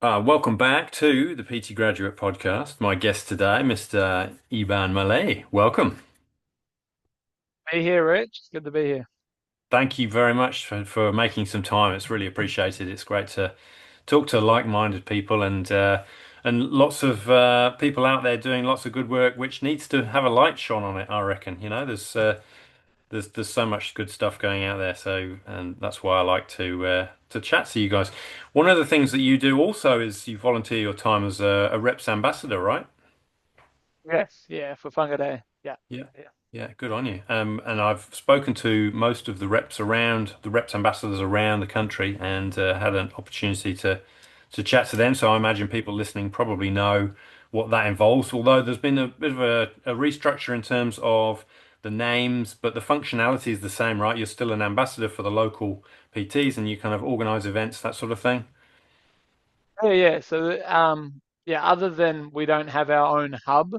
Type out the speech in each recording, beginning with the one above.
Welcome back to the PT Graduate Podcast. My guest today, Mr. Ebann Malae. Welcome. Be here, Rich. It's good to be here. Thank you very much for making some time. It's really appreciated. It's great to talk to like-minded people and lots of people out there doing lots of good work, which needs to have a light shone on it, I reckon. There's so much good stuff going out there, so and that's why I like to chat to you guys. One of the things that you do also is you volunteer your time as a reps ambassador, right? Yes, yeah, for Funga Day. Yeah, Yeah. yeah. Yeah, good on you. And I've spoken to most of the reps ambassadors around the country, and had an opportunity to chat to them. So I imagine people listening probably know what that involves. Although there's been a bit of a restructure in terms of the names, but the functionality is the same, right? You're still an ambassador for the local PTs, and you kind of organize events, that sort of thing. Yeah, yeah. Yeah, other than we don't have our own hub,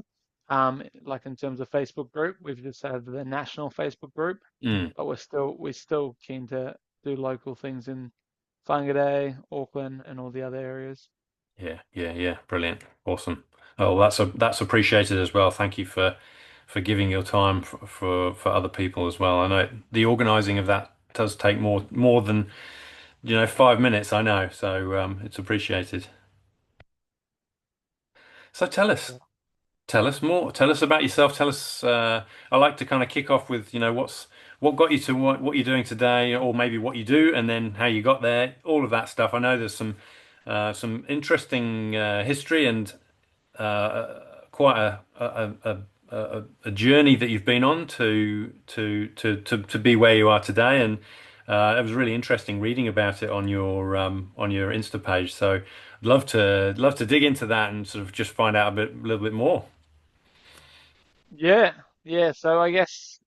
like in terms of Facebook group, we've just have the national Facebook group, Mm. but we're still keen to do local things in Funga Day, Auckland, and all the other areas. Yeah, yeah, yeah. Brilliant. Awesome. Oh, that's appreciated as well. Thank you for giving your time for other people as well. I know the organizing of that does take more than, 5 minutes, I know. So it's appreciated. So Yeah. tell us more. Tell us about yourself. Tell us I like to kind of kick off with, what got you to what you're doing today, or maybe what you do and then how you got there, all of that stuff. I know there's some interesting history and quite a journey that you've been on to be where you are today, and it was really interesting reading about it on your Insta page. So I'd love to dig into that and sort of just find out a little bit more. Yeah, yeah. So I guess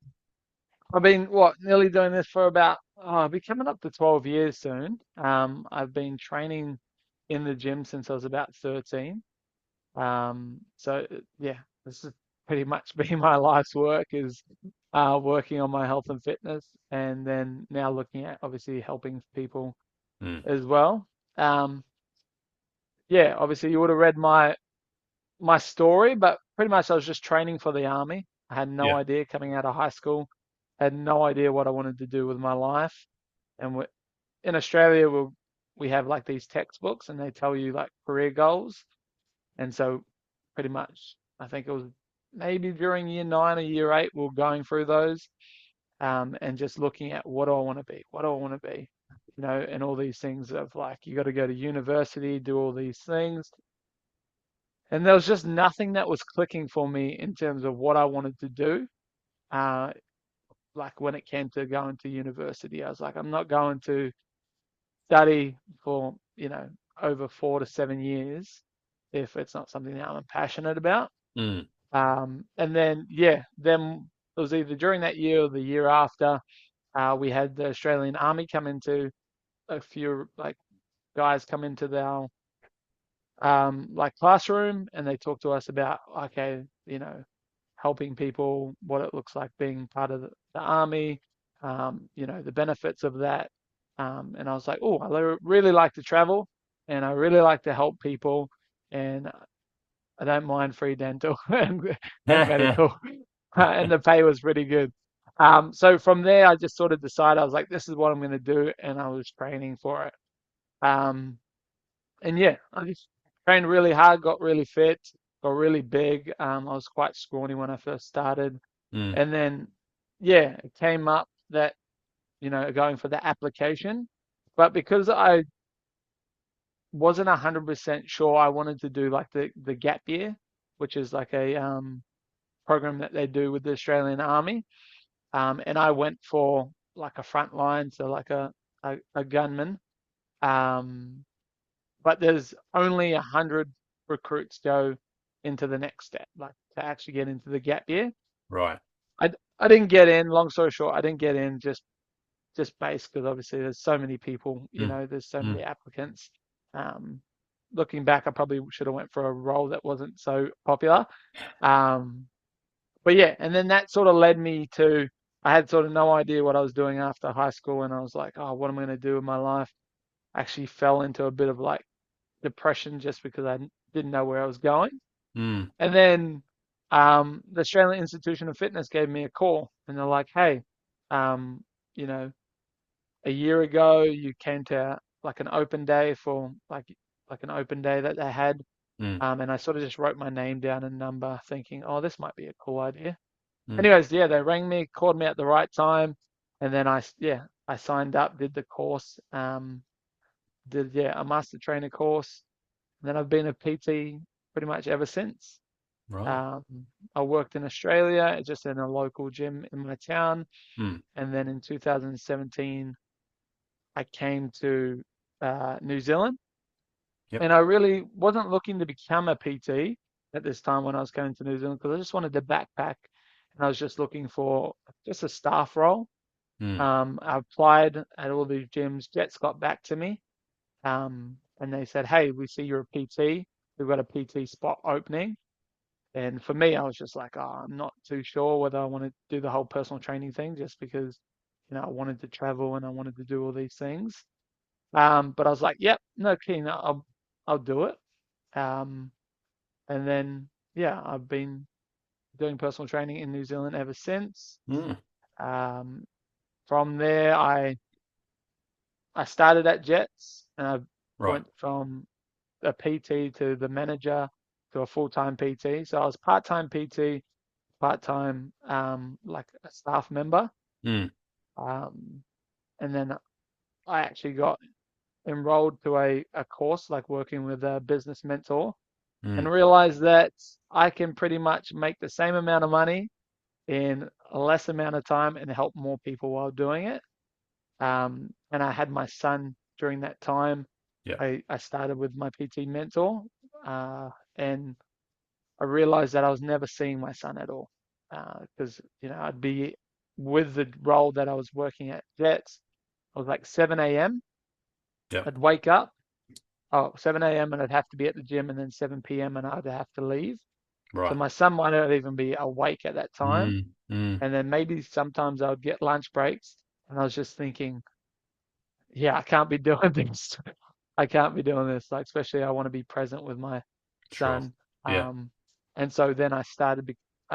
I've been nearly doing this for about I'll be coming up to 12 years soon. I've been training in the gym since I was about 13. Yeah, this has pretty much been my life's work is working on my health and fitness, and then now looking at obviously helping people Mm. as well. Um, yeah, obviously you would have read my story, but pretty much I was just training for the army. I had no Yeah. idea coming out of high school, had no idea what I wanted to do with my life, and in Australia we have like these textbooks, and they tell you like career goals. And so pretty much, I think it was maybe during year nine or year eight, we were going through those and just looking at what do I want to be? What do I want to be? And all these things of like, you got to go to university, do all these things. And there was just nothing that was clicking for me in terms of what I wanted to do. Uh, like when it came to going to university, I was like, I'm not going to study for, over 4 to 7 years if it's not something that I'm passionate about. Mm. And then, yeah, then it was either during that year or the year after, we had the Australian Army come into a few like guys come into our like classroom, and they talked to us about, okay, helping people, what it looks like being part of the army, the benefits of that. And I was like, oh, really like to travel, and I really like to help people, and I don't mind free dental and medical, and the pay was pretty good. So from there, I just sort of decided I was like, this is what I'm going to do, and I was training for it. Um, and yeah, I just trained really hard, got really fit, got really big. I was quite scrawny when I first started, Mm. and then yeah, it came up that going for the application, but because I wasn't 100% sure, I wanted to do like the gap year, which is like a program that they do with the Australian Army. And I went for like a front line, so like a gunman. Um, but there's only 100 recruits go into the next step, like to actually get into the gap year. Right. I didn't get in. Long story short, I didn't get in just based because obviously there's so many people, Mm. there's so Mm. many applicants. Um, Looking back, I probably should have went for a role that wasn't so popular. Um, but yeah, and then that sort of led me to I had sort of no idea what I was doing after high school, and I was like, oh, what am I going to do with my life? I actually fell into a bit of like depression just because I didn't know where I was going. Mm. And then the Australian Institution of Fitness gave me a call, and they're like, "Hey, um, you know, a year ago you came to like an open day for like an open day that they had." Mm. And I sort of just wrote my name down and number, thinking, "Oh, this might be a cool idea." Mm. Anyways, yeah, they rang me, called me at the right time, and then I signed up, did the course, did a master trainer course, and then I've been a PT pretty much ever since. Right. Um, I worked in Australia, just in a local gym in my town, Mm. and then in 2017 I came to New Zealand, Yep. and I really wasn't looking to become a PT at this time when I was going to New Zealand because I just wanted to backpack, and I was just looking for just a staff role. Mm. I applied at all these gyms. Jets got back to me, and they said, "Hey, we see you're a PT. We've got a PT spot opening." And for me, I was just like, "Oh, I'm not too sure whether I want to do the whole personal training thing, just because, I wanted to travel and I wanted to do all these things." But I was like, "Yep, no keen. I'll do it." Um, and then, yeah, I've been doing personal training in New Zealand ever since. Mm. Um, from there, I started at Jets, and I Right. went from a PT to the manager to a full-time PT. So I was part-time PT, part-time like a staff member. Mm. Um, and then I actually got enrolled to a course like working with a business mentor, and Mm. realized that I can pretty much make the same amount of money in a less amount of time and help more people while doing it. And I had my son during that time. Yeah. I started with my PT mentor, and I realized that I was never seeing my son at all because I'd be with the role that I was working at Jets. I was like 7 a.m. Yeah. I'd wake up, 7 a.m. and I'd have to be at the gym, and then 7 p.m. and I'd have to leave. So Right. my son might not even be awake at that time. Mm. Mm. And then maybe sometimes I would get lunch breaks, and I was just thinking, yeah, I can't be doing this. I can't be doing this. Like, especially I want to be present with my Sure. son. Yeah. And so then I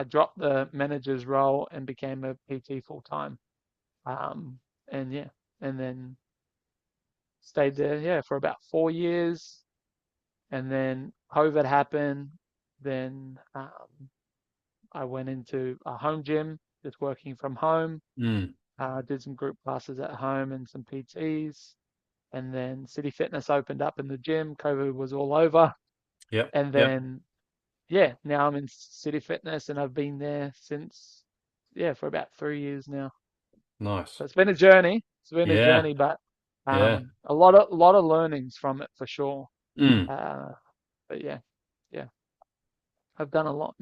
dropped the manager's role and became a PT full time. Um, and yeah, and then stayed there, yeah, for about 4 years. And then COVID happened. Then I went into a home gym, just working from home. Mm. Did some group classes at home and some PTs. And then City Fitness opened up in the gym. COVID was all over. Yep. And Yep. then, yeah, now I'm in City Fitness and I've been there since, yeah, for about 3 years now. Nice. So it's been a journey. It's been a Yeah. journey, but Yeah. a lot of learnings from it for sure. Mm. Uh, but yeah, yeah, I've done a lot.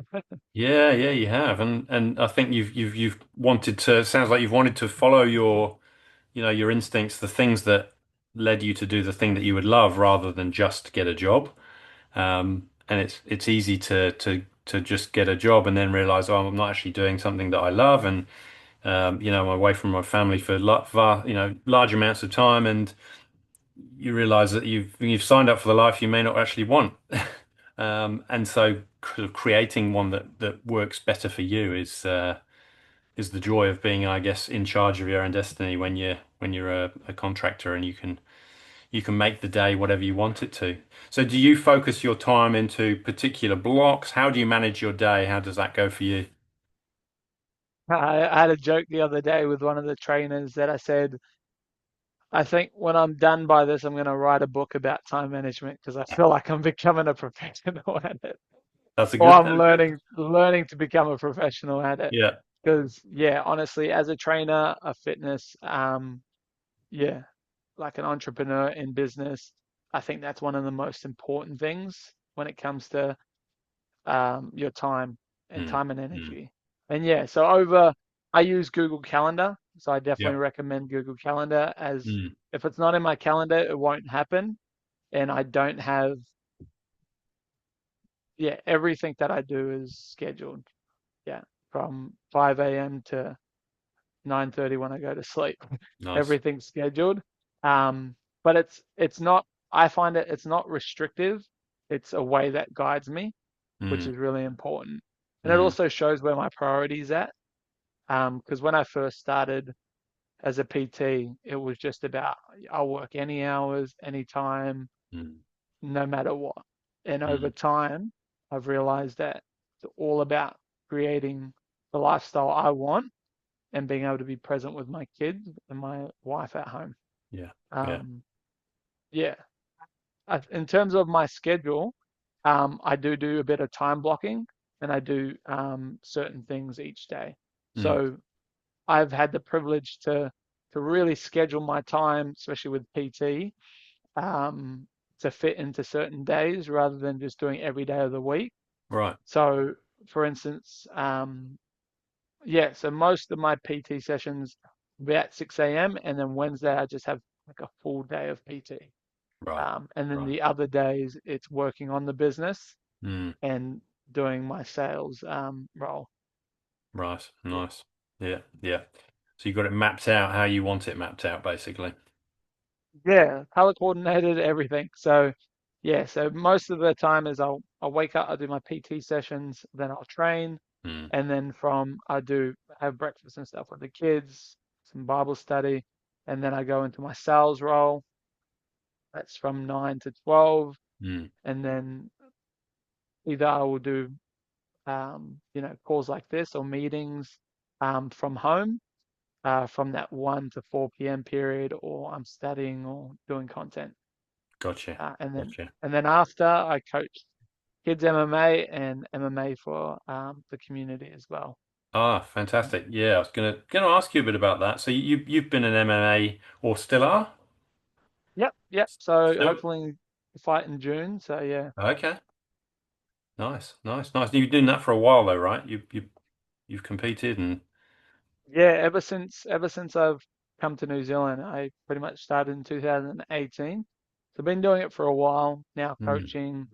Yeah, yeah, you have, and I think you've wanted to. It sounds like you've wanted to follow your, your instincts, the things that led you to do the thing that you would love, rather than just get a job. And it's easy to just get a job and then realize, oh, I'm not actually doing something that I love, and I'm away from my family for large amounts of time, and you realize that you've signed up for the life you may not actually want. And so creating one that works better for you is the joy of being, I guess, in charge of your own destiny when you're a contractor, and you can make the day whatever you want it to. So do you focus your time into particular blocks? How do you manage your day? How does that go for you? I had a joke the other day with one of the trainers that I said, I think when I'm done by this, I'm going to write a book about time management because I feel like I'm becoming a professional at it, That's a or good. I'm That's good. learning to become a professional at it. Yeah. Because yeah, honestly, as a trainer of fitness, yeah, like an entrepreneur in business, I think that's one of the most important things when it comes to your time and Mm, time and mm, energy. And yeah, I use Google Calendar, so I definitely yep. recommend Google Calendar, as Mm, if it's not in my calendar, it won't happen. And I don't have, yeah, everything that I do is scheduled. Yeah, from 5 a.m. to 9:30 when I go to sleep. nice. Everything's scheduled. Um, but it's not. I find it's not restrictive. It's a way that guides me, which Mm, is really important. And it mm, also shows where my priority is at. Because when I first started as a PT, it was just about I'll work any hours, any time, mm, no matter what. And over mm. time, I've realized that it's all about creating the lifestyle I want and being able to be present with my kids and my wife at home. Yeah, yeah. Um, yeah, in terms of my schedule, I do a bit of time blocking and I do certain things each day. Mm, So I've had the privilege to really schedule my time, especially with PT, um, to fit into certain days rather than just doing every day of the week. right, So, for instance, yeah, so most of my PT sessions will be at 6 a.m. and then Wednesday I just have like a full day of PT. right, And then right. the other days it's working on the business Mm, and doing my sales role. right, Yeah. nice. Yeah, yeah. So you got it mapped out how you want it mapped out, basically. Yeah, color coordinated, everything. So yeah, so most of the time is I'll wake up, I'll do my PT sessions, then I'll train, Mm, and then from I do have breakfast and stuff with the kids, some Bible study, and then I go into my sales role. That's from 9 to 12, mm. and then either I will do calls like this or meetings from home from that 1 to 4 p.m. period, or I'm studying or doing content. Gotcha, Uh, and then gotcha. and then after I coach kids MMA and MMA for the community as well. Ah, fantastic. Yeah, I was gonna ask you a bit about that. So you've been an MMA or still are? Yep, yep. So Still? hopefully fight in June. So yeah, Okay. Nice, nice, nice. You've been doing that for a while though, right? You've competed and yeah. Ever since I've come to New Zealand, I pretty much started in 2018. So I've been doing it for a while now, mm, coaching,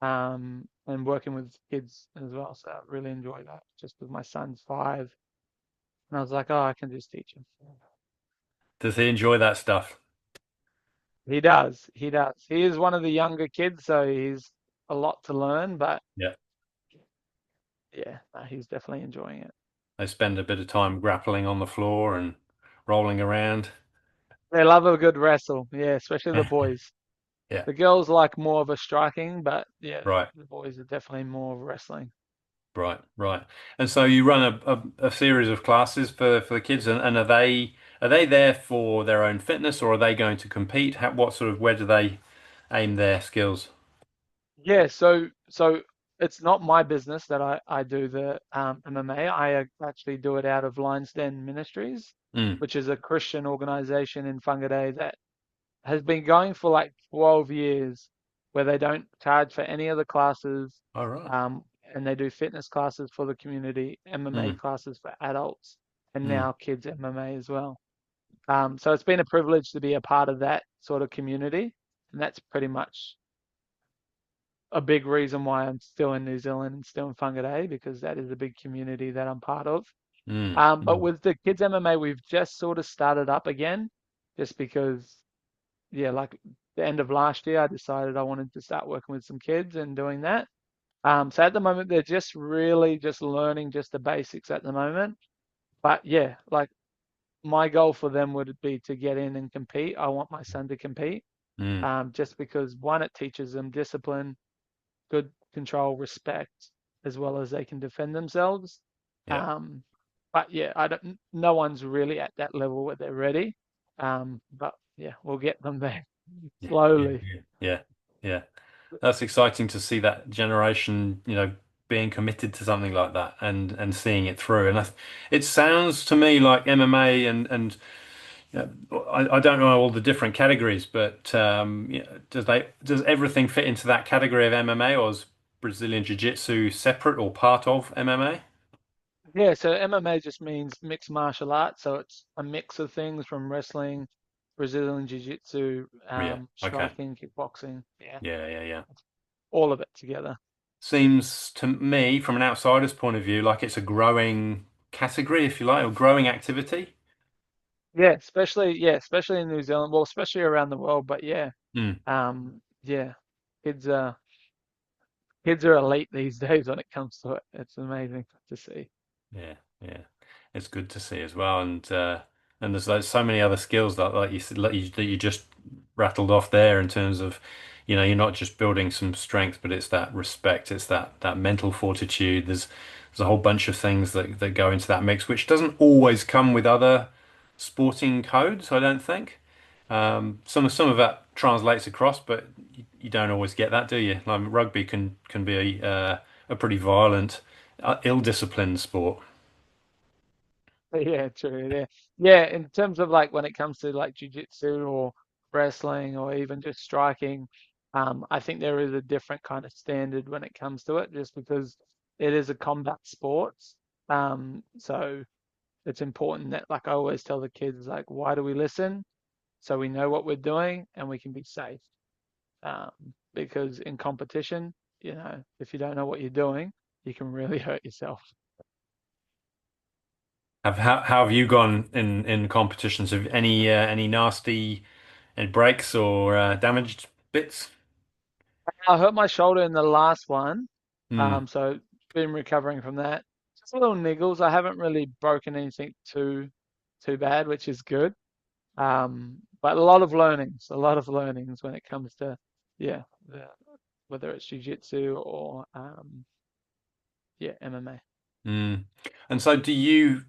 and working with kids as well. So I really enjoy that. Just with my son's 5, and I was like, oh, I can just teach him. does he enjoy that stuff? He does. He does. He is one of the younger kids, so he's a lot to learn, but Yeah. yeah, no, he's definitely enjoying it. They spend a bit of time grappling on the floor and rolling around. They love a good wrestle, yeah, especially the boys. Yeah. The girls like more of a striking, but yeah, Right. the boys are definitely more of wrestling. Right. Right. And so you run a series of classes for the kids and are they there for their own fitness or are they going to compete? What sort of where do they aim their skills? Yeah, so it's not my business that I do the MMA. I actually do it out of Lions Den Ministries, Mm. which is a Christian organization in Whangarei that has been going for like 12 years, where they don't charge for any of the classes, All right. um, and they do fitness classes for the community, MMA Mm. classes for adults, and Mm. now kids MMA as well. So it's been a privilege to be a part of that sort of community, and that's pretty much a big reason why I'm still in New Zealand and still in Whangarei, because that is a big community that I'm part of. Mm. But Mm. with the kids MMA, we've just sort of started up again, just because yeah, like the end of last year, I decided I wanted to start working with some kids and doing that. So at the moment, they're just really just learning just the basics at the moment. But yeah, like my goal for them would be to get in and compete. I want my son to compete, Mm. just because one, it teaches them discipline, good control, respect, as well as they can defend themselves. Yeah. Um, but yeah, I don't. No one's really at that level where they're ready. But yeah, we'll get them there Yeah. Yeah. slowly. Yeah. Yeah. Yeah. That's exciting to see that generation, being committed to something like that and seeing it through. And it sounds to me like MMA and I don't know all the different categories, but does everything fit into that category of MMA, or is Brazilian Jiu-Jitsu separate or part of MMA? Yeah, so MMA just means mixed martial arts. So it's a mix of things from wrestling, Brazilian Jiu-Jitsu, Yeah. Okay. striking, kickboxing. Yeah, Yeah. Yeah. Yeah. all of it together. Seems to me, from an outsider's point of view, like it's a growing category, if you like, or growing activity. Yeah, especially in New Zealand. Well, especially around the world. But yeah, Mm. Yeah, kids are kids are elite these days when it comes to it. It's amazing to see. Yeah, yeah, it's good to see as well, and there's like so many other skills that like you said, that you just rattled off there in terms of, you're not just building some strength, but it's that respect, it's that mental fortitude. There's a whole bunch of things that go into that mix, which doesn't always come with other sporting codes, I don't think. Some of that translates across, but you don't always get that, do you? Like rugby can be a pretty violent, ill-disciplined sport. Yeah, true. Yeah, yeah. In terms of like when it comes to like jiu-jitsu or wrestling or even just striking, I think there is a different kind of standard when it comes to it, just because it is a combat sport. So it's important that, like I always tell the kids, like, why do we listen? So we know what we're doing and we can be safe. Um, because in competition, if you don't know what you're doing, you can really hurt yourself. How have you gone in competitions? Have any nasty breaks or damaged bits? I hurt my shoulder in the last one, Hmm. so been recovering from that. Just a little niggles. I haven't really broken anything too bad, which is good. But a lot of learnings when it comes to yeah, whether it's jiu-jitsu or yeah, MMA. Mm. And so do you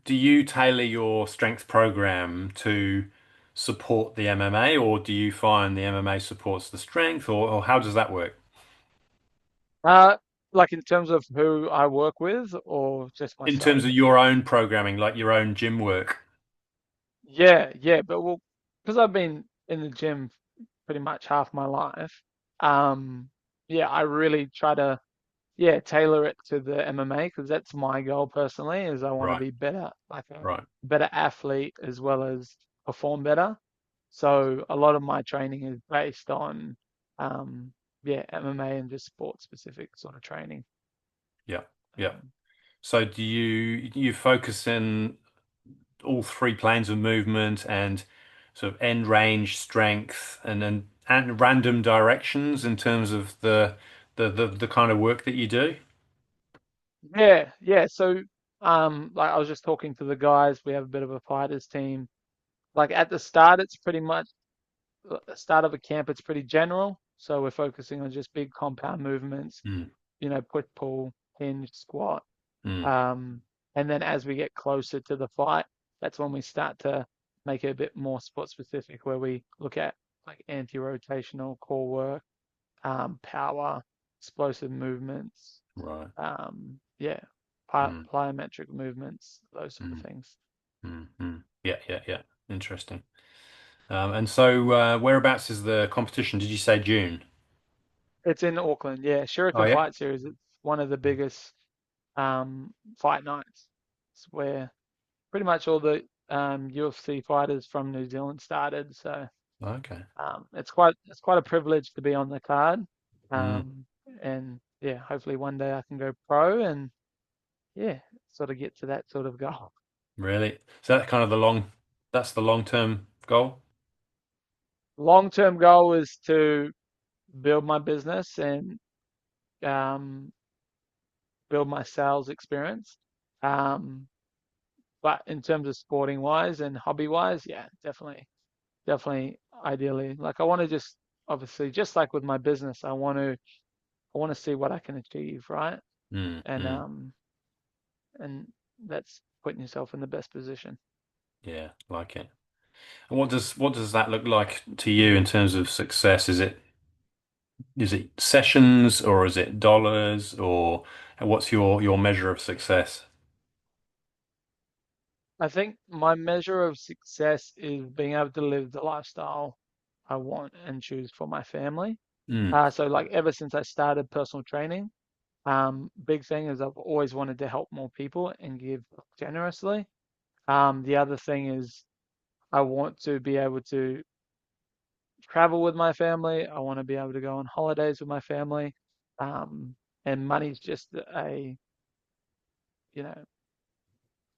tailor your strength program to support the MMA, or do you find the MMA supports the strength, or how does that work? Uh, like in terms of who I work with or just In terms myself. of your own programming, like your own gym work? Yeah, yeah, but well, because I've been in the gym pretty much half my life, um, yeah, I really try to tailor it to the MMA because that's my goal personally, is I want to Right, be better, like a right. better athlete as well as perform better. So a lot of my training is based on um, MMA and just sport specific sort of training. Yeah, yeah. Um, So do you focus in all three planes of movement and sort of end range strength and random directions in terms of the kind of work that you do? yeah, yeah. So like I was just talking to the guys, we have a bit of a fighters team. Like at the start, it's pretty much the start of a camp, it's pretty general. So we're focusing on just big compound movements, Mm, push, pull, hinge, squat. mm, Um, and then as we get closer to the fight, that's when we start to make it a bit more sport specific, where we look at like anti-rotational core work, power, explosive movements, right. yeah, Mm, plyometric movements, those sort of mm, things. Yeah, yeah, yeah. Interesting. And so whereabouts is the competition? Did you say June? It's in Auckland, yeah. Oh Shuriken yeah. Fight Series. It's one of the biggest fight nights. It's where pretty much all the UFC fighters from New Zealand started. So Okay. it's quite a privilege to be on the card. Mm, Um, and yeah, hopefully one day I can go pro and yeah, sort of get to that sort of goal. really? So that's the long-term goal? Long-term goal is to build my business and um, build my sales experience. Um, but in terms of sporting wise and hobby wise, yeah, definitely, ideally. Like I want to just obviously just like with my business, I want to see what I can achieve, right? Mm, And mm, and that's putting yourself in the best position. yeah, like it. And what does that look like to you in terms of success? Is it sessions or is it dollars or what's your measure of success? I think my measure of success is being able to live the lifestyle I want and choose for my family. Mm, So like ever since I started personal training, big thing is I've always wanted to help more people and give generously. The other thing is I want to be able to travel with my family. I want to be able to go on holidays with my family. And money's just you know,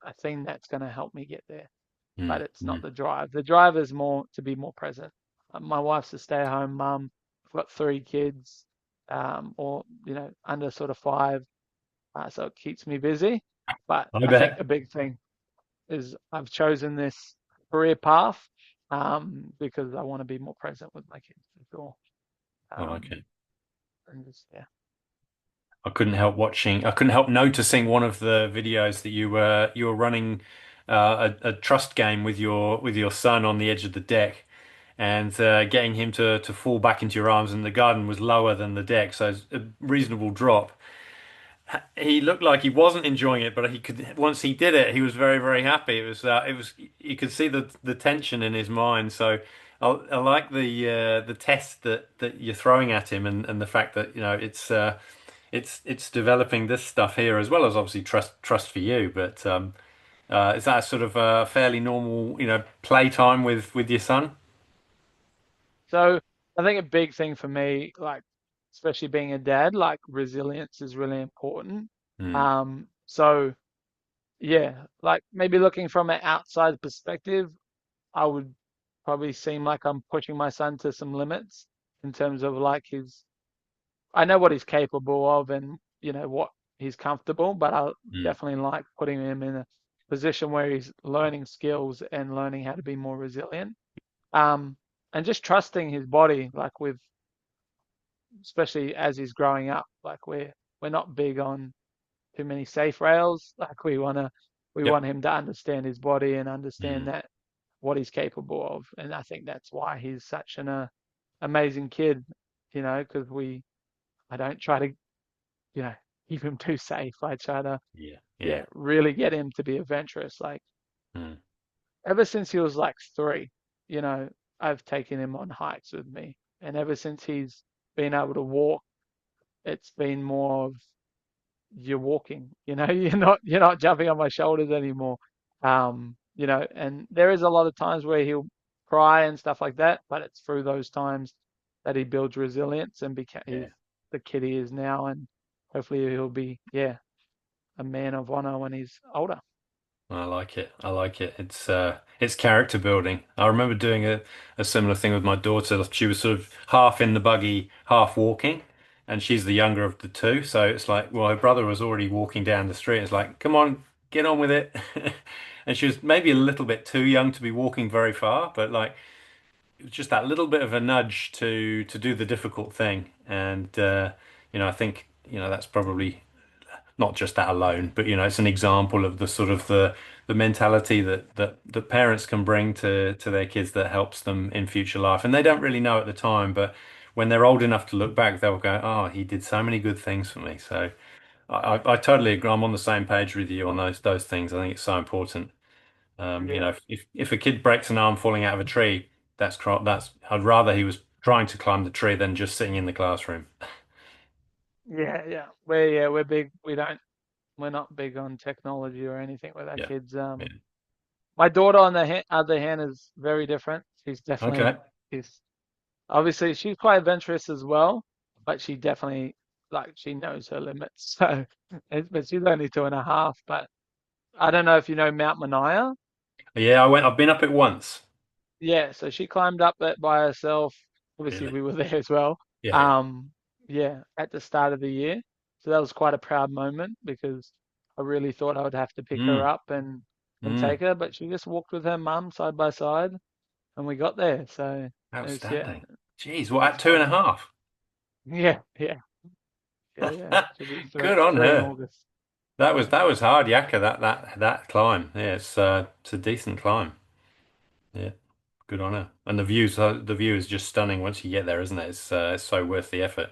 a thing that's going to help me get there, but mm, it's not mm, the drive. The drive is more to be more present. my wife's a stay-at-home mum. I've got three kids, or under sort of five, so it keeps me busy. But I I think bet. a big thing is I've chosen this career path, because I want to be more present with my kids for sure. I Um, like it. and just yeah. I couldn't help watching. I couldn't help noticing one of the videos that you were running a trust game with your son on the edge of the deck and getting him to fall back into your arms, and the garden was lower than the deck, so it's a reasonable drop. He looked like he wasn't enjoying it, but he could once he did it, he was very, very happy. It was you could see the tension in his mind. So I like the test that you're throwing at him, and the fact that it's developing this stuff here as well as obviously trust for you. But is that sort of a fairly normal playtime with your son? So I think a big thing for me, like especially being a dad, like resilience is really important. Mm, So yeah, like maybe looking from an outside perspective, I would probably seem like I'm pushing my son to some limits in terms of like I know what he's capable of and what he's comfortable, but I mm, definitely like putting him in a position where he's learning skills and learning how to be more resilient. Um, and just trusting his body, like with especially as he's growing up, like we're not big on too many safe rails. Like we yep. want him to understand his body and understand Mm, that what he's capable of. And I think that's why he's such an amazing kid, because I don't try to, you know, keep him too safe. I try to, yeah. yeah, Yeah. really get him to be adventurous. Like Mm, ever since he was like 3, I've taken him on hikes with me. And ever since he's been able to walk, it's been more of you're walking, you're not jumping on my shoulders anymore. And there is a lot of times where he'll cry and stuff like that, but it's through those times that he builds resilience and he's yeah. the kid he is now, and hopefully he'll be, yeah, a man of honor when he's older. I like it. I like it. It's character building. I remember doing a similar thing with my daughter. She was sort of half in the buggy, half walking, and she's the younger of the two. So it's like, well, her brother was already walking down the street. It's like, come on, get on with it. And she was maybe a little bit too young to be walking very far, but like it was just that little bit of a nudge to do the difficult thing. And I think that's probably not just that alone, but it's an example of the sort of the mentality that parents can bring to their kids that helps them in future life. And they don't really know at the time, but when they're old enough to look back, they'll go, "Oh, he did so many good things for me." So I totally agree. I'm on the same page with you on those things. I think it's so important. Yeah, If a kid breaks an arm falling out of a tree, that's I'd rather he was trying to climb the tree than just sitting in the classroom. yeah, yeah. We're big. We're not big on technology or anything with our Yeah. kids. Yeah. My daughter, on the other hand, is very different. She's Okay. definitely is obviously she's quite adventurous as well, but she definitely like she knows her limits. So, but she's only 2.5. But I don't know if you know Mount Mania. Yeah, I've been up it once. Yeah, so she climbed up it by herself. Obviously, Really? we were there as well. Yeah, yeah. Um, yeah, at the start of the year. So that was quite a proud moment because I really thought I would have to pick her Mm, up and mm. take her, but she just walked with her mum side by side, and we got there. So yeah, Outstanding. Jeez, what it's at two and a fun. half? Yeah, yeah, yeah. She'll be Good three, on 3 in her. August. That was hard, Yakka, that climb. Yeah, it's a decent climb. Yeah. Good on her. And the view is just stunning once you get there, isn't it? It's so worth the effort.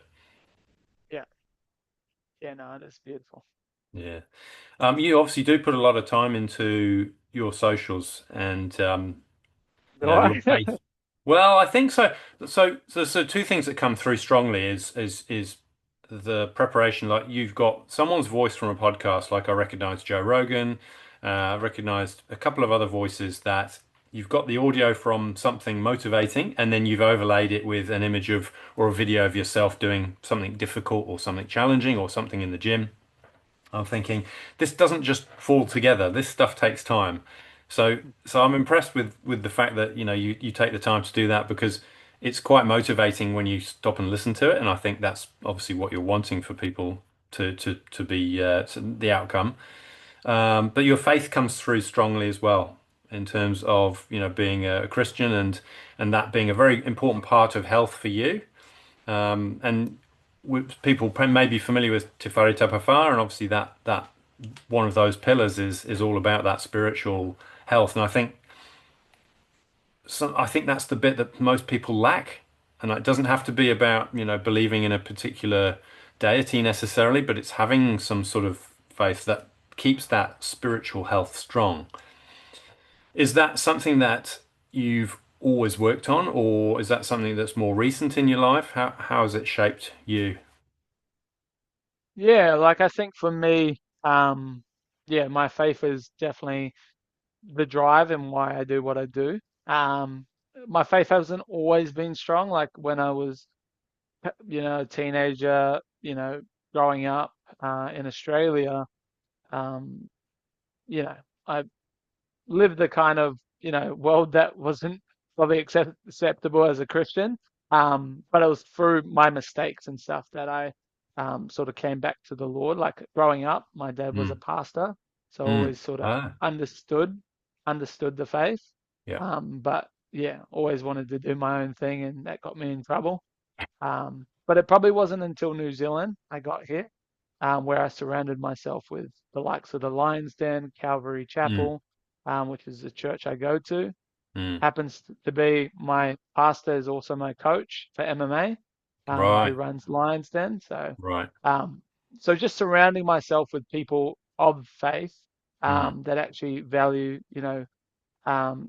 Yeah, yeah. No, that's beautiful. Yeah. You obviously do put a lot of time into your socials and Do your I? faith. Well, I think so. So two things that come through strongly is the preparation. Like you've got someone's voice from a podcast, like I recognized Joe Rogan, recognized a couple of other voices that you've got the audio from something motivating, and then you've overlaid it with an image of or a video of yourself doing something difficult or something challenging or something in the gym. I'm thinking this doesn't just fall together. This stuff takes time. So I'm impressed with the fact that you take the time to do that because it's quite motivating when you stop and listen to it, and I think that's obviously what you're wanting for people to be the outcome. But your faith comes through strongly as well in terms of, being a Christian and that being a very important part of health for you. And people may be familiar with Te Whare Tapawhā, and obviously that one of those pillars is all about that spiritual health. And I think that's the bit that most people lack. And it doesn't have to be about, believing in a particular deity necessarily, but it's having some sort of faith that keeps that spiritual health strong. Is that something that you've always worked on, or is that something that's more recent in your life? How has it shaped you? Yeah, like I think for me, yeah, my faith is definitely the drive and why I do what I do. Um, my faith hasn't always been strong. Like when I was, a teenager, growing up in Australia, um, you know, I lived the kind of world that wasn't probably acceptable as a Christian. But it was through my mistakes and stuff that I sort of came back to the Lord. Like growing up, my dad was a Mm, pastor, so I mm. always sort of Ah, understood the faith. yeah. But yeah, always wanted to do my own thing, and that got me in trouble. But it probably wasn't until New Zealand I got here, where I surrounded myself with the likes of the Lions Den, Calvary Mm, Chapel, which is the church I go to. mm. Happens to be my pastor is also my coach for MMA, who Right, runs Lions Den. right. Um, so just surrounding myself with people of faith Mm, that actually value,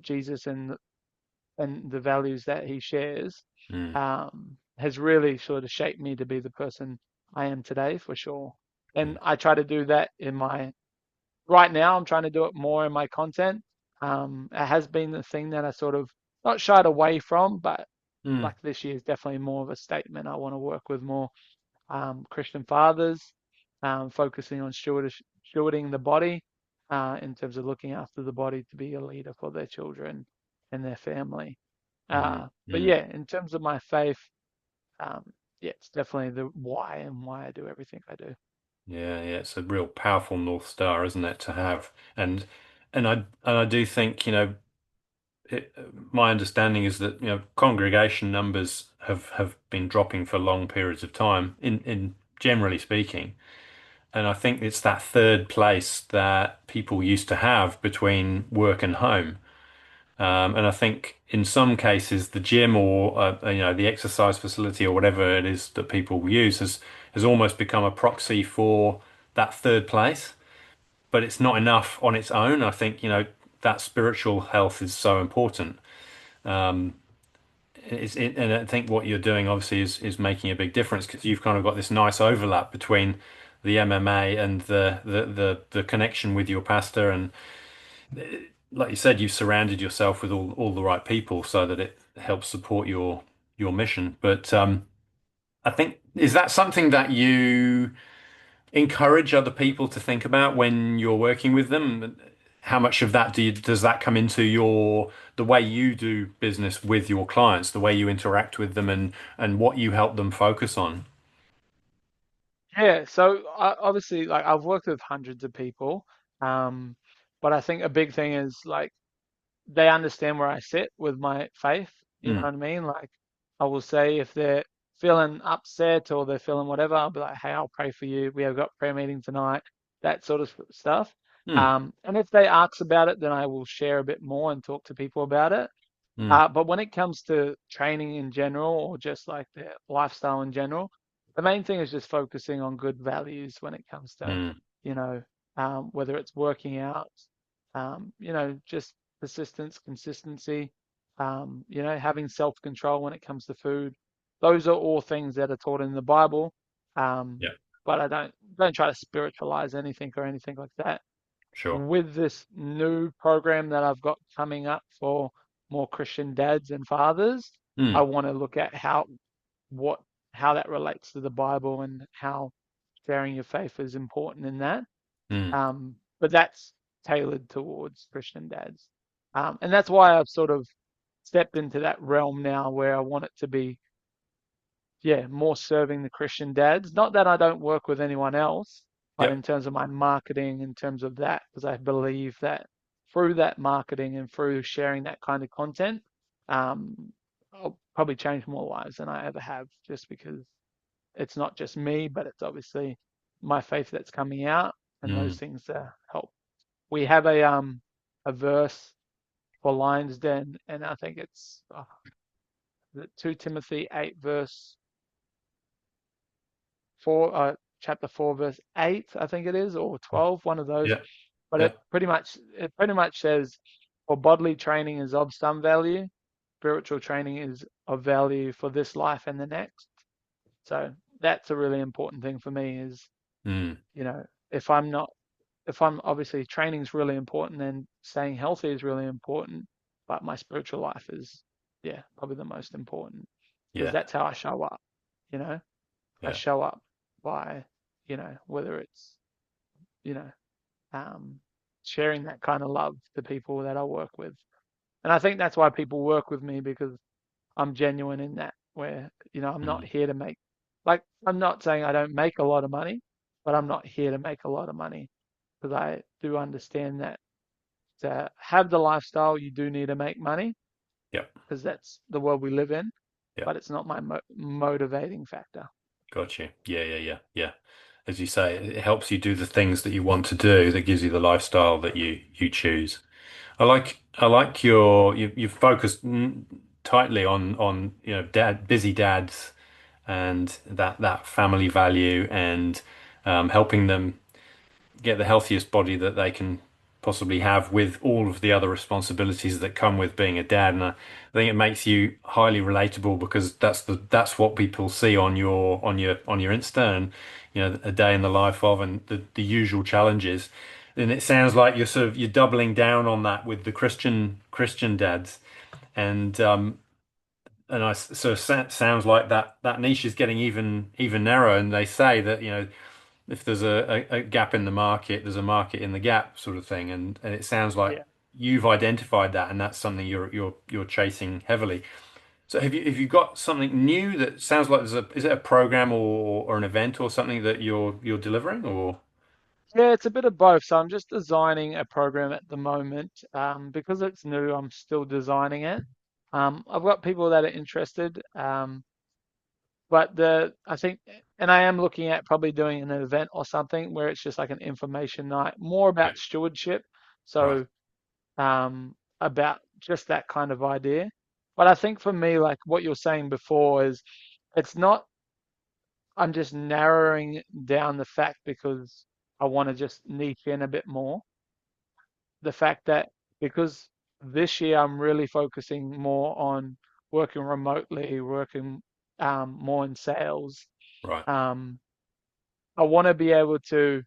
Jesus and the values that he shares, mm, has really sort of shaped me to be the person I am today for sure. mm, And I try to do that in my right now. I'm trying to do it more in my content. It has been the thing that I sort of not shied away from, but mm, like this year is definitely more of a statement. I want to work with more Christian fathers, focusing on stewarding the body in terms of looking after the body to be a leader for their children and their family. mm, But mm. yeah, in terms of my faith, um, yeah, it's definitely the why and why I do everything I do. Yeah, yeah. It's a real powerful North Star, isn't it, to have? And I do think, it, my understanding is that, congregation numbers have been dropping for long periods of time, in generally speaking. And I think it's that third place that people used to have between work and home. And I think in some cases, the gym or the exercise facility or whatever it is that people use has almost become a proxy for that third place. But it's not enough on its own. I think that spiritual health is so important. And I think what you're doing obviously is making a big difference because you've kind of got this nice overlap between the MMA and the connection with your pastor, and like you said, you've surrounded yourself with all the right people so that it helps support your mission. But I think, is that something that you encourage other people to think about when you're working with them? How much of that does that come into the way you do business with your clients, the way you interact with them, and what you help them focus on? Yeah, so obviously, like I've worked with hundreds of people, um, but I think a big thing is like they understand where I sit with my faith. You know Mm, what I mean? Like I will say if they're feeling upset or they're feeling whatever, I'll be like, hey, I'll pray for you. We have got prayer meeting tonight, that sort of stuff. mm, And if they ask about it, then I will share a bit more and talk to people about it. mm, But when it comes to training in general or just like their lifestyle in general, the main thing is just focusing on good values when it comes to, mm, you know, whether it's working out, just persistence, consistency, having self-control when it comes to food. Those are all things that are taught in the Bible. Um, yeah, but I don't try to spiritualize anything or anything like that. sure. With this new program that I've got coming up for more Christian dads and fathers, I Mm, want to look at what how that relates to the Bible and how sharing your faith is important in that. mm, But that's tailored towards Christian dads. And that's why I've sort of stepped into that realm now where I want it to be, yeah, more serving the Christian dads. Not that I don't work with anyone else, but in Yep. terms of my marketing, in terms of that, because I believe that through that marketing and through sharing that kind of content, um, I'll probably change more lives than I ever have, just because it's not just me, but it's obviously my faith that's coming out, and those Mm. things help. We have a verse for Lion's Den, and I think it's 2 Timothy 8 verse 4, chapter 4 verse 8, I think it is, or 12, one of those. Yeah. But Yeah. it pretty much says, for bodily training is of some value, spiritual training is of value for this life and the next. So that's a really important thing for me is, Mm. you know, if I'm not, if I'm obviously training is really important and staying healthy is really important, but my spiritual life is, yeah, probably the most important because Yeah. that's how I show up, you know. I Yeah. show up by, whether it's, you know, um, sharing that kind of love to people that I work with. And I think that's why people work with me because I'm genuine in that, where, I'm not Mm. here to make, like, I'm not saying I don't make a lot of money, but I'm not here to make a lot of money because I do understand that to have the lifestyle, you do need to make money Yeah. because that's the world we live in, Yeah. but it's not my motivating factor. Got you. Yeah. Yeah. Yeah. Yeah. As you say, it helps you do the things that you want to do that gives you the lifestyle that you choose. I like you've focused tightly on busy dads and that family value and helping them get the healthiest body that they can possibly have with all of the other responsibilities that come with being a dad. And I think it makes you highly relatable because that's what people see on your Insta and a day in the life of and the usual challenges. And it sounds like you're doubling down on that with the Christian dads. And so it sounds like that niche is getting even narrower. And they say that if there's a gap in the market, there's a market in the gap sort of thing. And it sounds like Yeah. you've identified that, and that's something you're chasing heavily. So have you got something new that sounds like is it a program or an event or something that you're delivering or Yeah, it's a bit of both. So I'm just designing a program at the moment. Because it's new, I'm still designing it. I've got people that are interested. But I think, and I am looking at probably doing an event or something where it's just like an information night, more yeah, about stewardship. right, So, about just that kind of idea. But I think for me, like what you're saying before is it's not, I'm just narrowing down the fact because I want to just niche in a bit more. The fact that because this year I'm really focusing more on working remotely, working more in sales. right, Um, I want to be able to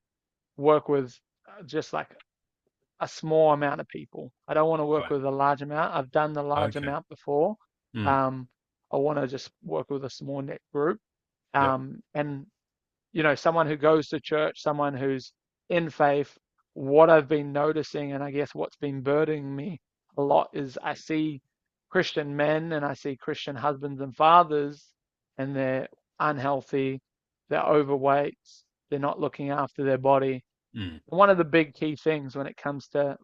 work with just like a small amount of people. I don't want to work right. with a large amount. I've done the large Okay. amount before. Mm, Um, I want to just work with a small net group. yep. And someone who goes to church, someone who's in faith, what I've been noticing, and I guess what's been burdening me a lot is I see Christian men and I see Christian husbands and fathers, and they're unhealthy, they're overweight, they're not looking after their body. Mm, One of the big key things when it comes to,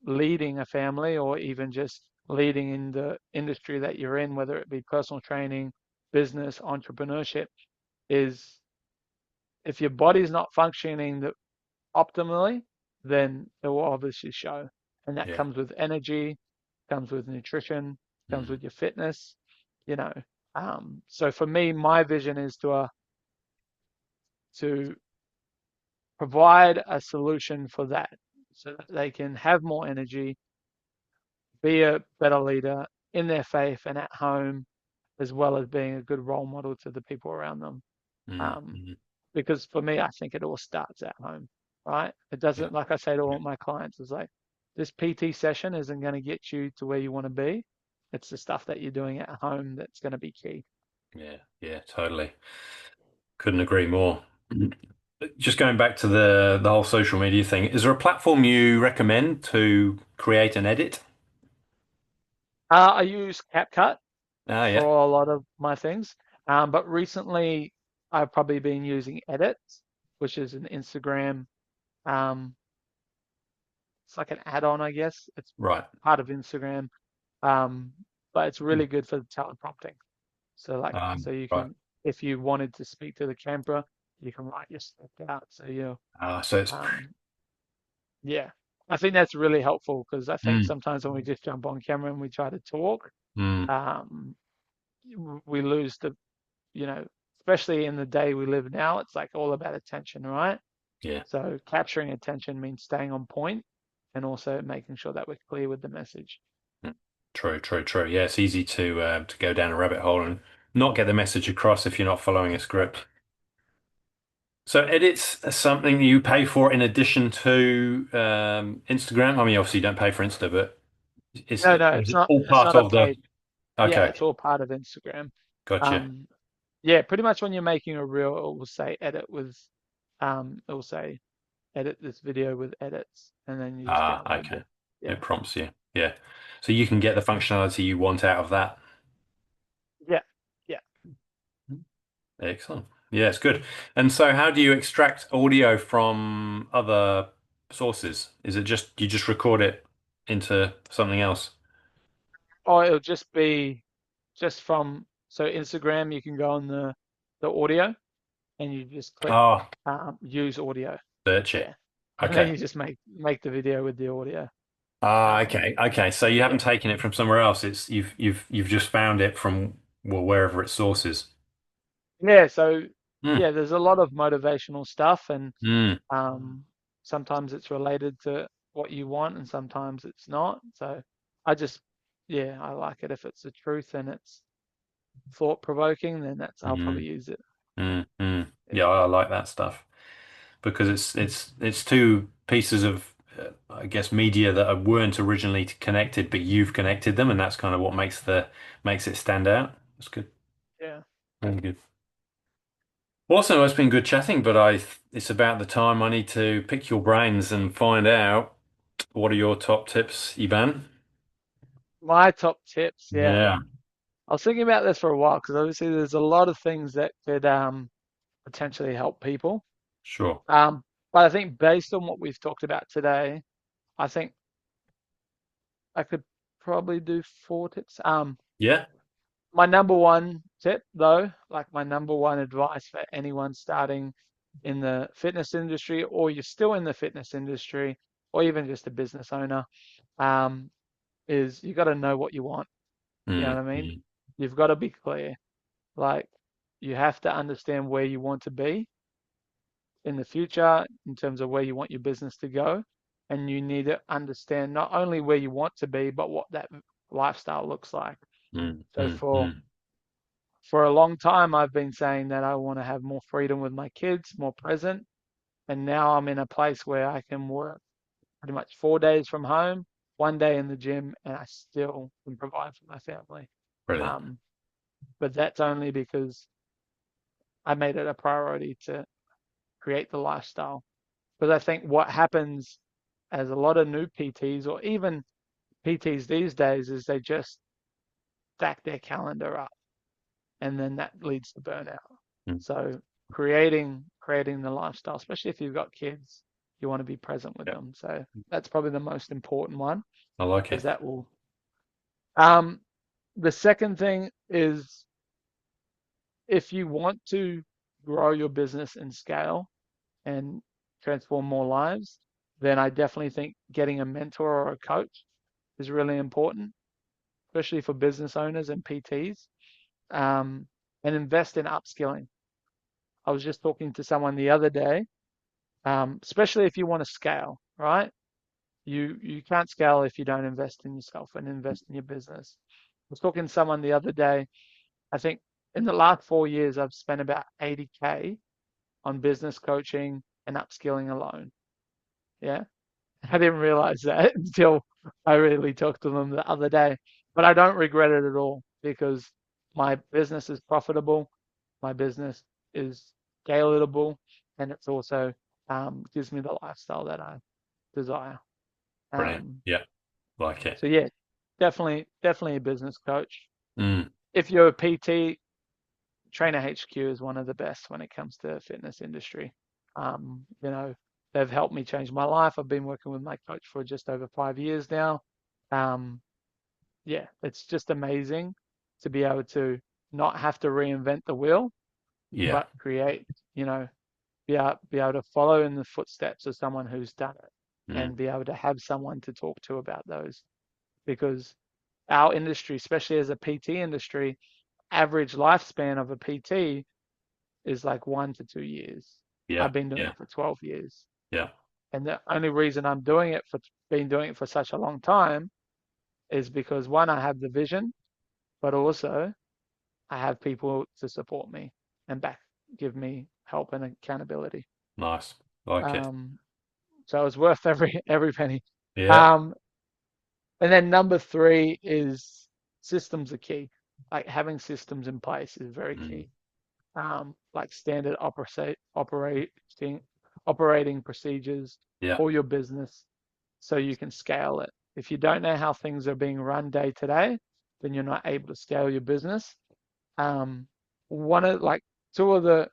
leading a family or even just leading in the industry that you're in, whether it be personal training, business, entrepreneurship, is if your body's not functioning optimally, then it will obviously show. And that yeah. comes with energy, comes with nutrition, comes Mm, with your fitness, you know. So for me, my vision is to provide a solution for that so that they can have more energy, be a better leader in their faith and at home, as well as being a good role model to the people around them. mm, Um, mm, because for me, I think it all starts at home, right? It yeah. doesn't, like I say to Yeah. all my clients, is like, this PT session isn't going to get you to where you want to be. It's the stuff that you're doing at home that's going to be key. Yeah. Yeah. Totally. Couldn't agree more. Just going back to the whole social media thing, is there a platform you recommend to create and edit? I use CapCut Ah, for yeah. a lot of my things, but recently I've probably been using Edit, which is an Instagram. Um, it's like an add-on, I guess. It's Right. part of Instagram, um, but it's Hmm. really good for the teleprompting. So so you Right. can, if you wanted to speak to the camera, you can write your stuff out. So So it's um, yeah, I think that's really helpful because I think mm, sometimes when we just jump on camera and we try to talk, mm, um, we lose you know, especially in the day we live now, it's like all about attention, right? yeah. So capturing attention means staying on point and also making sure that we're clear with the message. Mm. True, true, true. Yeah, it's easy to go down a rabbit hole and not get the message across if you're not following a script. So edits are something you pay for in addition to Instagram. I mean, obviously you don't pay for Insta, but No, no, is it all it's part not a of the? paid. Yeah, Okay, it's all part of Instagram. gotcha. Um, yeah, pretty much when you're making a reel, it will say edit with, it will say edit this video with edits, and then you just Ah, download okay. the, yeah, It prompts you. Yeah. So you can get the functionality you want out of that. yeah, yeah. Excellent. Yeah, it's good. And so how do you extract audio from other sources? Is it just you just record it into something else? Or it'll just be just from, so Instagram, you can go on the audio and you just click Ah, use audio. search it. Yeah. And then Okay. you just make the video with the audio. Ah, Um, okay. Okay. So you haven't yeah. taken it from somewhere else. It's you've just found it from well wherever its source is. Yeah. So Hmm. yeah, there's a lot of motivational stuff and Hmm. um, sometimes it's related to what you want and sometimes it's not. So I just, yeah, I like it if it's the truth and it's thought provoking, then I'll Hmm. probably use it. Hmm. Hmm. Yeah. Yeah, I like that stuff because it's two pieces of I guess media that weren't originally connected, but you've connected them, and that's kind of what makes it stand out. That's good. Yeah. Very good. Also, it's been good chatting, but it's about the time I need to pick your brains and find out what are your top tips, Eban? My top tips, yeah. Yeah, I was thinking about this for a while because obviously there's a lot of things that could potentially help people. sure. Um, but I think based on what we've talked about today, I think I could probably do four tips. Yeah. My number one tip, though, like my number one advice for anyone starting in the fitness industry, or you're still in the fitness industry, or even just a business owner, um, is you got to know what you want. You know Mm, what I mean? mm, You've got to be clear. Like, you have to understand where you want to be in the future in terms of where you want your business to go. And you need to understand not only where you want to be, but what that lifestyle looks like. mm, So mm, mm. for a long time, I've been saying that I want to have more freedom with my kids, more present. And now I'm in a place where I can work pretty much 4 days from home, 1 day in the gym, and I still can provide for my family. Brilliant. Um, but that's only because I made it a priority to create the lifestyle. Because I think what happens as a lot of new PTs or even PTs these days is they just stack their calendar up and then that leads to burnout. Mm, So creating the lifestyle, especially if you've got kids, you want to be present with yeah, them. So that's probably the most important one I like because it. that will. Um, the second thing is if you want to grow your business and scale and transform more lives, then I definitely think getting a mentor or a coach is really important, especially for business owners and PTs, and invest in upskilling. I was just talking to someone the other day, especially if you want to scale, right? You can't scale if you don't invest in yourself and invest in your business. I was talking to someone the other day. I think in the last 4 years, I've spent about 80K on business coaching and upskilling alone. Yeah. I didn't realize that until I really talked to them the other day. But I don't regret it at all because my business is profitable, my business is scalable, and it's also gives me the lifestyle that I desire. Brilliant. Um, Yeah, like it. so yeah, definitely a business coach. Mm. If you're a PT, Trainer HQ is one of the best when it comes to fitness industry. You know, they've helped me change my life. I've been working with my coach for just over 5 years now. Um, yeah, it's just amazing to be able to not have to reinvent the wheel, Yeah. but create, you know, be able to follow in the footsteps of someone who's done it Mm. and be able to have someone to talk to about those. Because our industry, especially as a PT industry, average lifespan of a PT is like 1 to 2 years. Yeah. I've been doing Yeah. it for 12 years. Yeah. And the only reason I'm doing it for been doing it for such a long time is because one, I have the vision, but also I have people to support me and give me help and accountability. Nice. Like it. Um, so it's worth every penny. Yeah. Um, and then number three is systems are key. Like having systems in place is very Mm. key. Like standard operating procedures Yeah. for your business so you can scale it. If you don't know how things are being run day to day, then you're not able to scale your business. Um, one of like two of the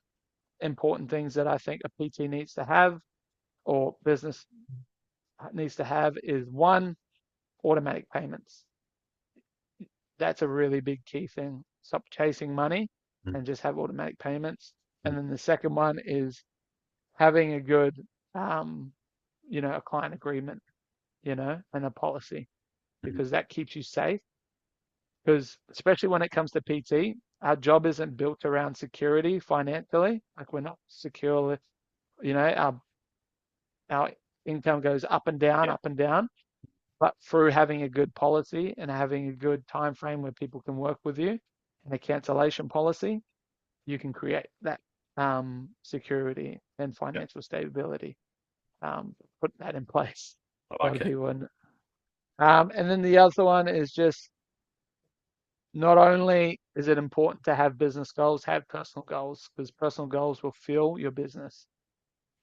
important things that I think a PT needs to have or business needs to have is one, automatic payments. That's a really big key thing. Stop chasing money Mm. and just have automatic payments. Mm. And then the second one is having a good, um, a client agreement, and a policy Mm. because that keeps you safe. Because especially when it comes to PT, our job isn't built around security financially. Like we're not secure, our income goes Yeah. up and down. But through having a good policy and having a good time frame where people can work with you and a cancellation policy, you can create that security and Yeah. financial stability. Put that in place I so like it. people. And then the other one is just not only is it important to have business goals, have personal goals because personal goals will fuel your business.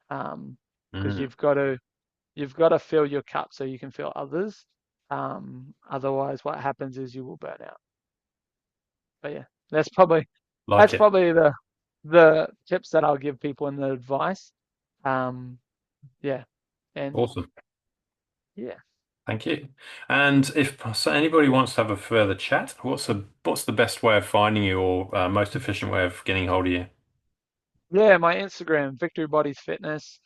Because Mm. you've got to fill your cup so you can fill others. Otherwise, what happens is you will burn out. But yeah, that's probably Like that's it. probably the tips that I'll give people and the advice. Um, yeah, and Awesome. yeah, Thank you. And if so anybody wants to have a further chat, what's the best way of finding you or most efficient way of getting hold of you? yeah. My Instagram, Victory Bodies Fitness.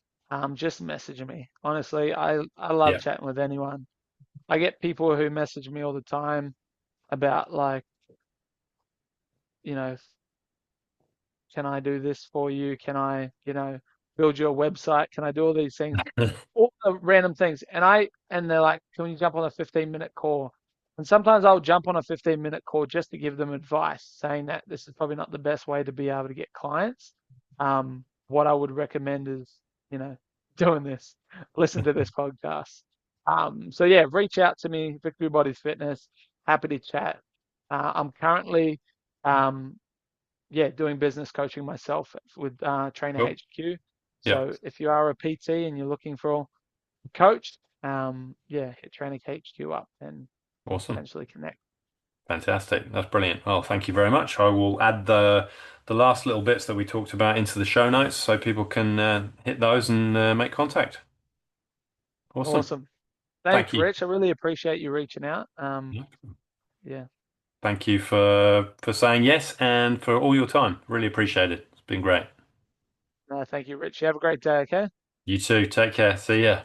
Just message me. Honestly, I love Yeah. chatting with anyone. I get people who message me all the time about like, you know, can I do this for you? Can I, build your website? Can I do all these things? All the random things. And they're like, can we jump on a 15-minute call? And sometimes I'll jump on a 15-minute call just to give them advice, saying that this is probably not the best way to be able to get clients. What I would recommend is, you know, doing this. Listen to this podcast. So yeah, reach out to me, Victory Bodies Fitness. Happy to chat. I'm currently um, doing business coaching myself with Trainer Cool. HQ. Yeah. So if you are a PT and you're looking for a coach, hit Trainer HQ up and Awesome. potentially connect. Fantastic. That's brilliant. Well, thank you very much. I will add the last little bits that we talked about into the show notes so people can hit those and make contact. Awesome. Awesome. Thank Thanks, you. Rich. I really appreciate you reaching out. Yeah. Yeah. Thank you for saying yes and for all your time. Really appreciate it. It's been great. No, thank you, Rich. You have a great day, okay? You too. Take care. See ya.